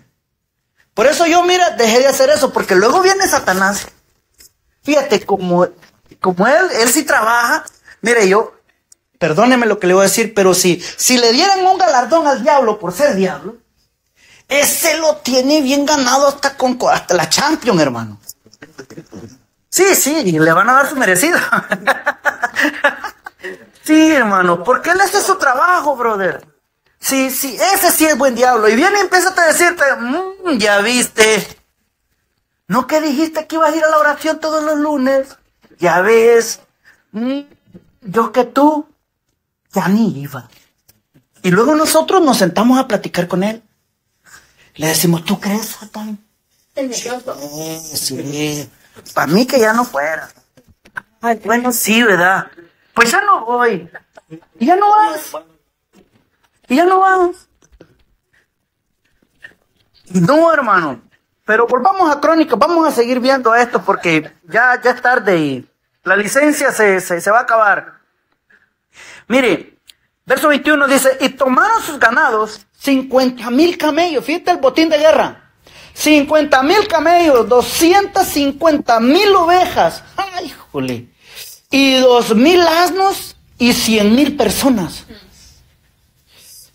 Por eso yo, mira, dejé de hacer eso, porque luego viene Satanás. Fíjate, como él sí trabaja. Mire, yo, perdóneme lo que le voy a decir, pero si le dieran un galardón al diablo por ser diablo, ese lo tiene bien ganado hasta la Champions, hermano. Sí, le van a dar su merecido. Sí, hermano, porque él hace su trabajo, brother. Sí, ese sí es buen diablo. Y viene y empieza a decirte, ya viste. ¿No que dijiste que ibas a ir a la oración todos los lunes? Ya ves. Yo que tú, ya ni iba. Y luego nosotros nos sentamos a platicar con él. Le decimos, ¿tú crees, Satán? Sí. Para mí que ya no fuera. Ay, bueno, sí, ¿verdad? Pues ya no voy. Y ya no vas. No, hermano. Pero volvamos a Crónicas. Vamos a seguir viendo esto porque ya es tarde y la licencia se va a acabar. Mire, verso 21 dice, y tomaron sus ganados 50,000 camellos. Fíjate el botín de guerra. 50,000 camellos, 250,000 ovejas, ¡ay, jole! Y 2,000 asnos y 100,000 personas.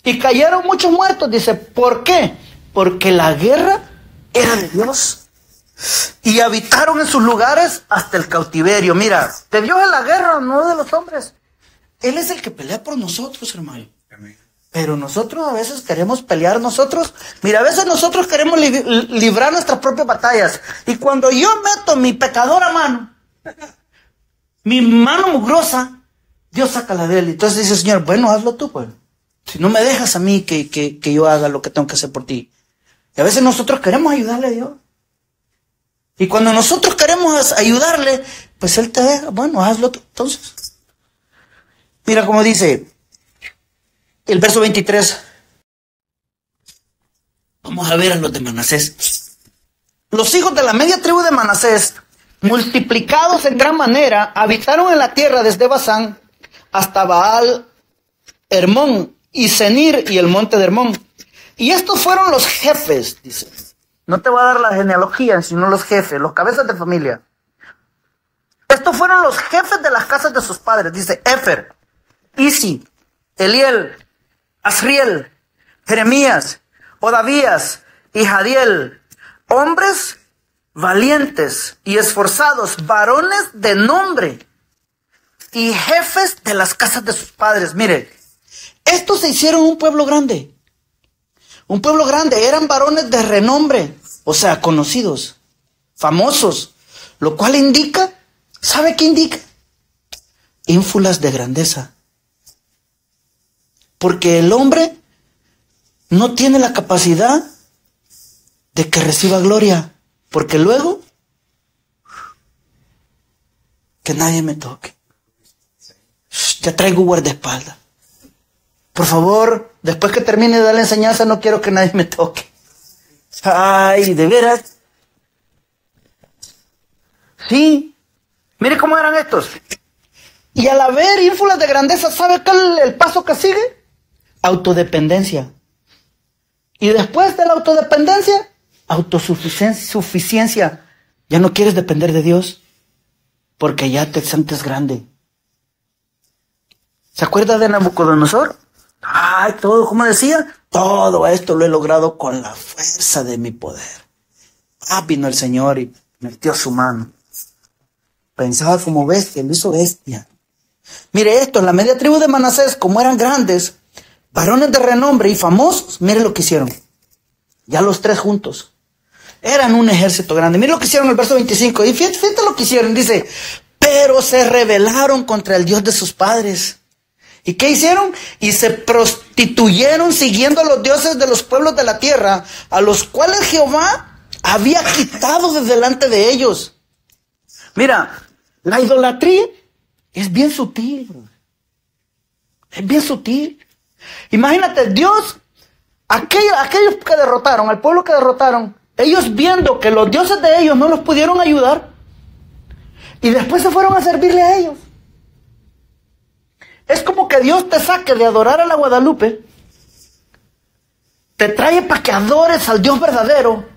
Y cayeron muchos muertos, dice, ¿por qué? Porque la guerra era de Dios. Y habitaron en sus lugares hasta el cautiverio. Mira, de Dios es la guerra, no de los hombres. Él es el que pelea por nosotros, hermano. Pero nosotros a veces queremos pelear nosotros. Mira, a veces nosotros queremos librar nuestras propias batallas. Y cuando yo meto mi pecadora mano, mi mano mugrosa, Dios saca la de él. Entonces dice, Señor, bueno, hazlo tú, pues. Si no me dejas a mí que yo haga lo que tengo que hacer por ti. Y a veces nosotros queremos ayudarle a Dios. Y cuando nosotros queremos ayudarle, pues Él te deja, bueno, hazlo tú. Entonces, mira cómo dice... El verso 23. Vamos a ver a los de Manasés. Los hijos de la media tribu de Manasés, multiplicados en gran manera, habitaron en la tierra desde Basán hasta Baal, Hermón y Senir y el monte de Hermón. Y estos fueron los jefes, dice. No te voy a dar la genealogía, sino los jefes, los cabezas de familia. Estos fueron los jefes de las casas de sus padres, dice Efer, Isi, Eliel, Asriel, Jeremías, Odavías y Jadiel, hombres valientes y esforzados, varones de nombre y jefes de las casas de sus padres. Mire, estos se hicieron un pueblo grande. Un pueblo grande, eran varones de renombre, o sea, conocidos, famosos, lo cual indica, ¿sabe qué indica? Ínfulas de grandeza. Porque el hombre no tiene la capacidad de que reciba gloria, porque luego, que nadie me toque. Ya traigo guardaespaldas. Por favor, después que termine de dar la enseñanza, no quiero que nadie me toque. Ay, de veras. Sí. Mire cómo eran estos. Y al haber ínfulas de grandeza, ¿sabe qué es el paso que sigue? Autodependencia. Y después de la autodependencia, autosuficiencia. Ya no quieres depender de Dios, porque ya te sientes grande. ¿Se acuerda de Nabucodonosor? Ay, todo, ¿cómo decía? Todo esto lo he logrado con la fuerza de mi poder. Vino el Señor y metió su mano. Pensaba como bestia, lo hizo bestia. Mire esto, la media tribu de Manasés, como eran grandes, varones de renombre y famosos, mire lo que hicieron. Ya los tres juntos. Eran un ejército grande. Mire lo que hicieron en el verso 25. Y fíjate lo que hicieron. Dice, pero se rebelaron contra el Dios de sus padres. ¿Y qué hicieron? Y se prostituyeron siguiendo a los dioses de los pueblos de la tierra, a los cuales Jehová había quitado de delante de ellos. Mira, la idolatría es bien sutil. Es bien sutil. Imagínate, Dios, aquellos que derrotaron, al pueblo que derrotaron, ellos viendo que los dioses de ellos no los pudieron ayudar, y después se fueron a servirle a ellos. Es como que Dios te saque de adorar a la Guadalupe, te trae para que adores al Dios verdadero,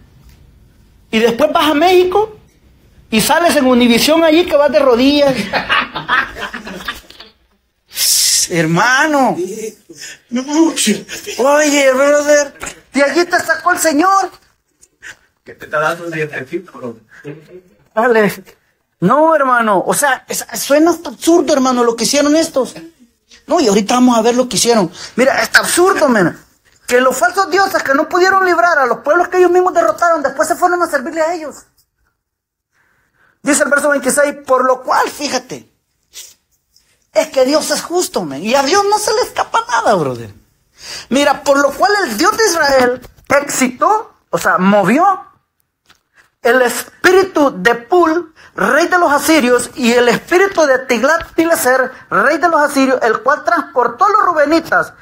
y después vas a México y sales en Univisión allí que vas de rodillas. Hermano, oye, brother, de allí te sacó el Señor. ¿Qué te está dando un dientecito, bro? Dale. No, hermano, o sea, suena hasta absurdo, hermano, lo que hicieron estos. No, y ahorita vamos a ver lo que hicieron. Mira, está absurdo, mira, que los falsos dioses que no pudieron librar a los pueblos que ellos mismos derrotaron, después se fueron a servirle a ellos. Dice el verso 26, por lo cual, fíjate, es que Dios es justo, man, y a Dios no se le escapa nada, brother. Mira, por lo cual el Dios de Israel excitó, o sea, movió el espíritu de Pul, rey de los asirios, y el espíritu de Tiglat-Pileser, rey de los asirios, el cual transportó a los rubenitas,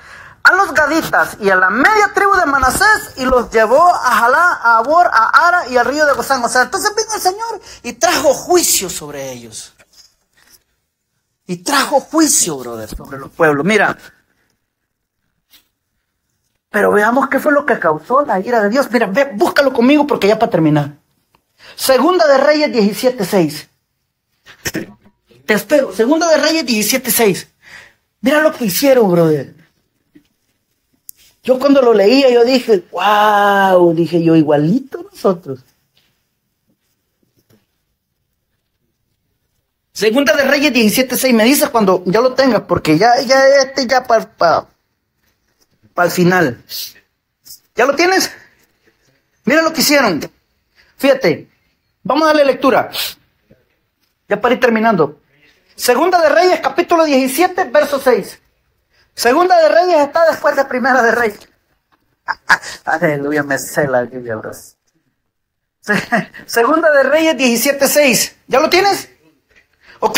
a los gaditas y a la media tribu de Manasés, y los llevó a Jalá, a Abor, a Ara y al río de Gozán. O sea, entonces vino el Señor y trajo juicio sobre ellos. Y trajo juicio, brother, sobre los pueblos. Mira, pero veamos qué fue lo que causó la ira de Dios. Mira, ve, búscalo conmigo porque ya para terminar. Segunda de Reyes 17:6. Te espero. Segunda de Reyes 17:6. Mira lo que hicieron, brother. Yo cuando lo leía, yo dije, wow, dije yo, igualito a nosotros. Segunda de Reyes 17:6. Me dices cuando ya lo tengas, porque ya para el final. ¿Ya lo tienes? Mira lo que hicieron. Fíjate. Vamos a darle lectura. Ya para ir terminando. Segunda de Reyes, capítulo 17, verso 6. Segunda de Reyes está después de Primera de Reyes. Aleluya, me sé la Biblia, bro. Segunda de Reyes 17:6. ¿Ya lo tienes? Ok.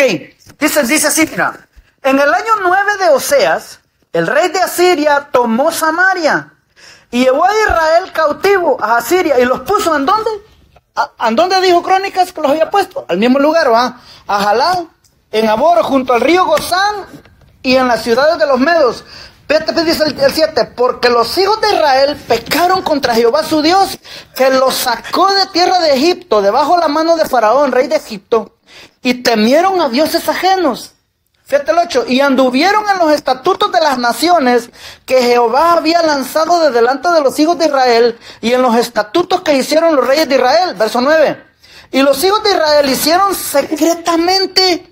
Dice así, mira. En el año 9 de Oseas, el rey de Asiria tomó Samaria y llevó a Israel cautivo a Asiria y los puso ¿en dónde? ¿En dónde dijo Crónicas que los había puesto? Al mismo lugar, ¿va? A Jalal, en Abor, junto al río Gozán y en las ciudades de los Medos. Fíjate, dice el 7, porque los hijos de Israel pecaron contra Jehová su Dios, que los sacó de tierra de Egipto, debajo la mano de Faraón, rey de Egipto, y temieron a dioses ajenos. Fíjate el 8, y anduvieron en los estatutos de las naciones que Jehová había lanzado de delante de los hijos de Israel, y en los estatutos que hicieron los reyes de Israel. Verso 9, y los hijos de Israel hicieron secretamente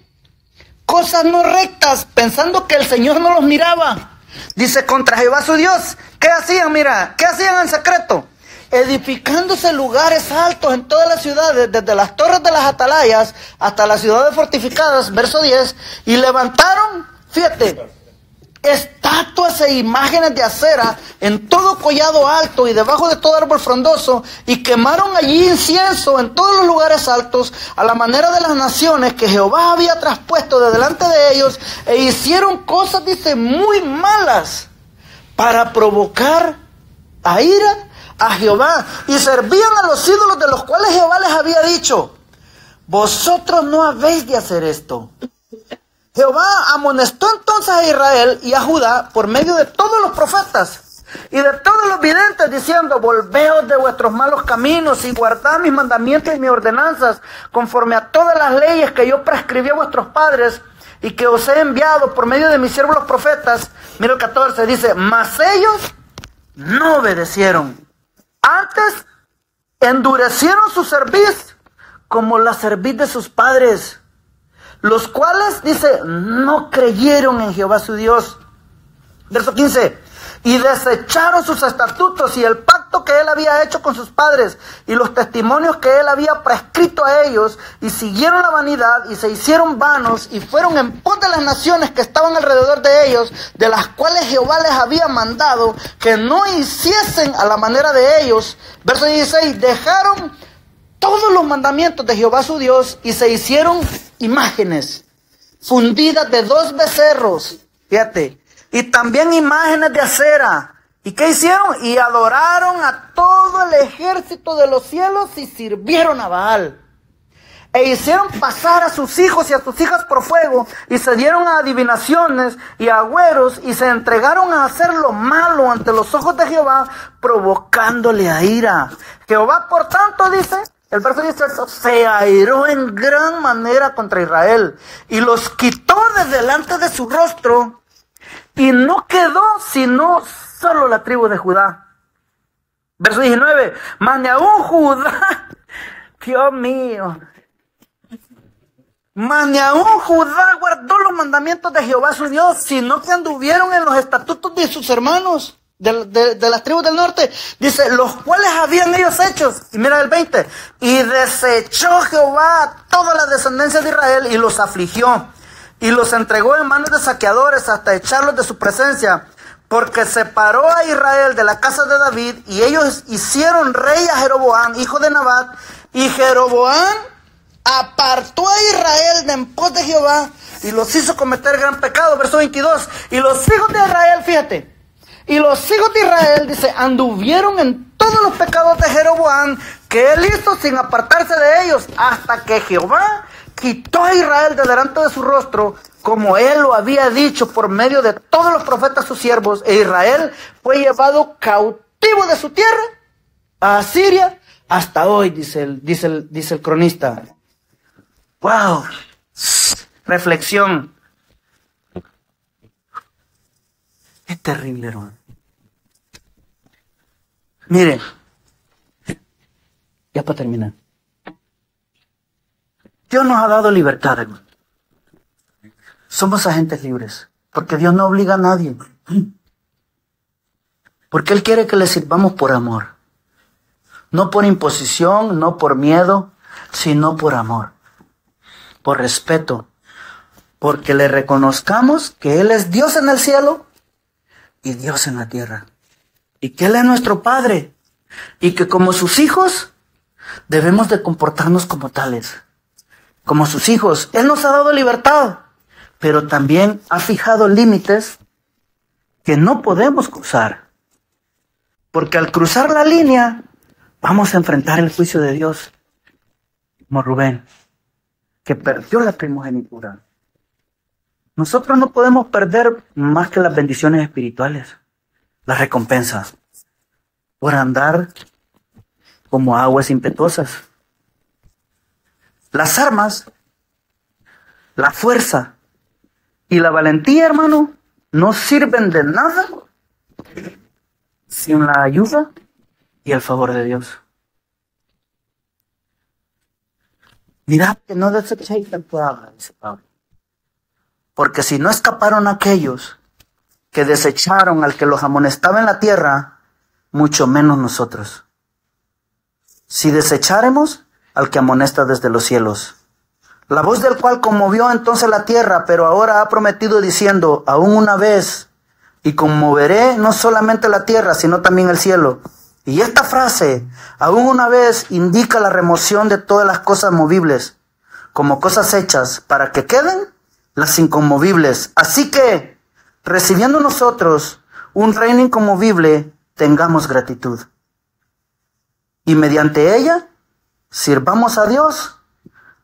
cosas no rectas, pensando que el Señor no los miraba. Dice, contra Jehová su Dios. ¿Qué hacían? Mira, ¿qué hacían en secreto? Edificándose lugares altos en todas las ciudades, desde las torres de las atalayas hasta las ciudades fortificadas, verso 10, y levantaron, fíjate, estatuas e imágenes de acera en todo collado alto y debajo de todo árbol frondoso, y quemaron allí incienso en todos los lugares altos, a la manera de las naciones que Jehová había traspuesto de delante de ellos, e hicieron cosas, dice, muy malas, para provocar a ira a Jehová, y servían a los ídolos de los cuales Jehová les había dicho, vosotros no habéis de hacer esto. Jehová amonestó entonces a Israel y a Judá por medio de todos los profetas y de todos los videntes, diciendo, volveos de vuestros malos caminos y guardad mis mandamientos y mis ordenanzas, conforme a todas las leyes que yo prescribí a vuestros padres y que os he enviado por medio de mis siervos los profetas. Mira el 14, dice, mas ellos no obedecieron. Antes endurecieron su cerviz como la cerviz de sus padres, los cuales, dice, no creyeron en Jehová su Dios. Verso 15, y desecharon sus estatutos y el pacto que él había hecho con sus padres y los testimonios que él había prescrito a ellos, y siguieron la vanidad y se hicieron vanos y fueron en pos de las naciones que estaban alrededor de ellos, de las cuales Jehová les había mandado que no hiciesen a la manera de ellos. Verso 16, dejaron todos los mandamientos de Jehová su Dios y se hicieron imágenes fundidas de 2 becerros, fíjate, y también imágenes de acera. ¿Y qué hicieron? Y adoraron a todo el ejército de los cielos y sirvieron a Baal. E hicieron pasar a sus hijos y a sus hijas por fuego, y se dieron a adivinaciones y a agüeros, y se entregaron a hacer lo malo ante los ojos de Jehová, provocándole a ira. Jehová, por tanto, dice el verso 18, se airó en gran manera contra Israel, y los quitó de delante de su rostro, y no quedó sino solo la tribu de Judá. Verso 19, mas ni aún Judá, Dios mío, mas ni aún Judá guardó los mandamientos de Jehová su Dios, sino que anduvieron en los estatutos de sus hermanos, de las tribus del norte, dice, los cuales habían ellos hechos. Y mira el 20, y desechó Jehová a toda la descendencia de Israel y los afligió, y los entregó en manos de saqueadores hasta echarlos de su presencia, porque separó a Israel de la casa de David, y ellos hicieron rey a Jeroboam, hijo de Nabat, y Jeroboam apartó a Israel de en pos de Jehová, y los hizo cometer gran pecado. Verso 22, y los hijos de Israel, fíjate, y los hijos de Israel, dice, anduvieron en todos los pecados de Jeroboam, que él hizo sin apartarse de ellos, hasta que Jehová quitó a Israel de delante de su rostro, como él lo había dicho por medio de todos los profetas sus siervos, e Israel fue llevado cautivo de su tierra a Asiria hasta hoy, dice el cronista. ¡Wow! Reflexión. Qué terrible, hermano. Miren, ya para terminar. Dios nos ha dado libertad, hermano. Somos agentes libres, porque Dios no obliga a nadie. Porque Él quiere que le sirvamos por amor. No por imposición, no por miedo, sino por amor. Por respeto. Porque le reconozcamos que Él es Dios en el cielo y Dios en la tierra. Y que Él es nuestro Padre. Y que como sus hijos debemos de comportarnos como tales. Como sus hijos. Él nos ha dado libertad, pero también ha fijado límites que no podemos cruzar. Porque al cruzar la línea, vamos a enfrentar el juicio de Dios. Como Rubén, que perdió la primogenitura. Nosotros no podemos perder más que las bendiciones espirituales, las recompensas, por andar como aguas impetuosas. Las armas, la fuerza y la valentía, hermano, no sirven de nada sin la ayuda y el favor de Dios. Mirad que no desechéis el palabra, dice Pablo. Porque si no escaparon aquellos que desecharon al que los amonestaba en la tierra, mucho menos nosotros. Si desecháremos al que amonesta desde los cielos, la voz del cual conmovió entonces la tierra, pero ahora ha prometido diciendo, aún una vez, y conmoveré no solamente la tierra, sino también el cielo. Y esta frase, aún una vez, indica la remoción de todas las cosas movibles, como cosas hechas, para que queden las inconmovibles. Así que, recibiendo nosotros un reino inconmovible, tengamos gratitud. Y mediante ella, sirvamos a Dios,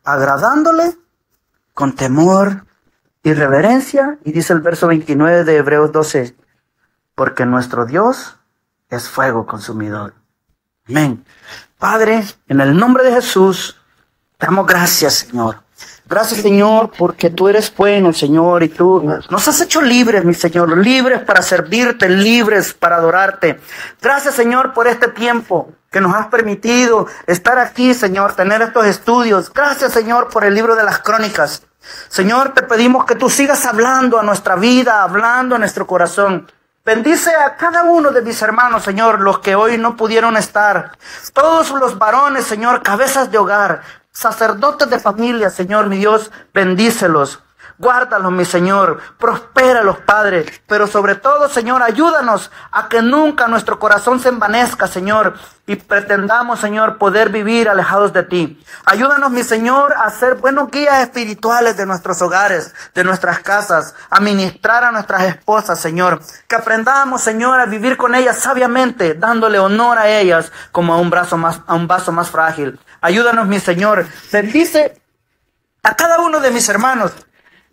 agradándole con temor y reverencia. Y dice el verso 29 de Hebreos 12, porque nuestro Dios es fuego consumidor. Amén. Padre, en el nombre de Jesús, damos gracias, Señor. Gracias, Señor, porque tú eres bueno, Señor, y tú nos has hecho libres, mi Señor, libres para servirte, libres para adorarte. Gracias, Señor, por este tiempo que nos has permitido estar aquí, Señor, tener estos estudios. Gracias, Señor, por el libro de las Crónicas. Señor, te pedimos que tú sigas hablando a nuestra vida, hablando a nuestro corazón. Bendice a cada uno de mis hermanos, Señor, los que hoy no pudieron estar. Todos los varones, Señor, cabezas de hogar, sacerdotes de familia, Señor, mi Dios, bendícelos. Guárdalos, mi Señor, prospéralos, Padre, pero sobre todo, Señor, ayúdanos a que nunca nuestro corazón se envanezca, Señor, y pretendamos, Señor, poder vivir alejados de ti. Ayúdanos, mi Señor, a ser buenos guías espirituales de nuestros hogares, de nuestras casas, a ministrar a nuestras esposas, Señor, que aprendamos, Señor, a vivir con ellas sabiamente, dándole honor a ellas como a un vaso más frágil. Ayúdanos, mi Señor, bendice a cada uno de mis hermanos.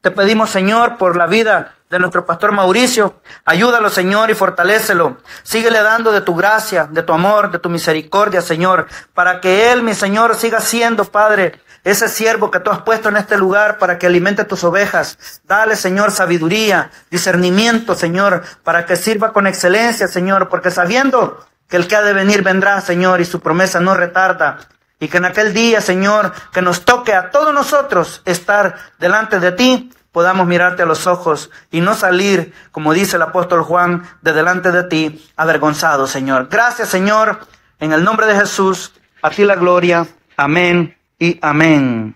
Te pedimos, Señor, por la vida de nuestro pastor Mauricio. Ayúdalo, Señor, y fortalécelo. Síguele dando de tu gracia, de tu amor, de tu misericordia, Señor, para que él, mi Señor, siga siendo, Padre, ese siervo que tú has puesto en este lugar para que alimente tus ovejas. Dale, Señor, sabiduría, discernimiento, Señor, para que sirva con excelencia, Señor, porque sabiendo que el que ha de venir vendrá, Señor, y su promesa no retarda. Y que en aquel día, Señor, que nos toque a todos nosotros estar delante de ti, podamos mirarte a los ojos y no salir, como dice el apóstol Juan, de delante de ti, avergonzados, Señor. Gracias, Señor, en el nombre de Jesús, a ti la gloria. Amén y amén.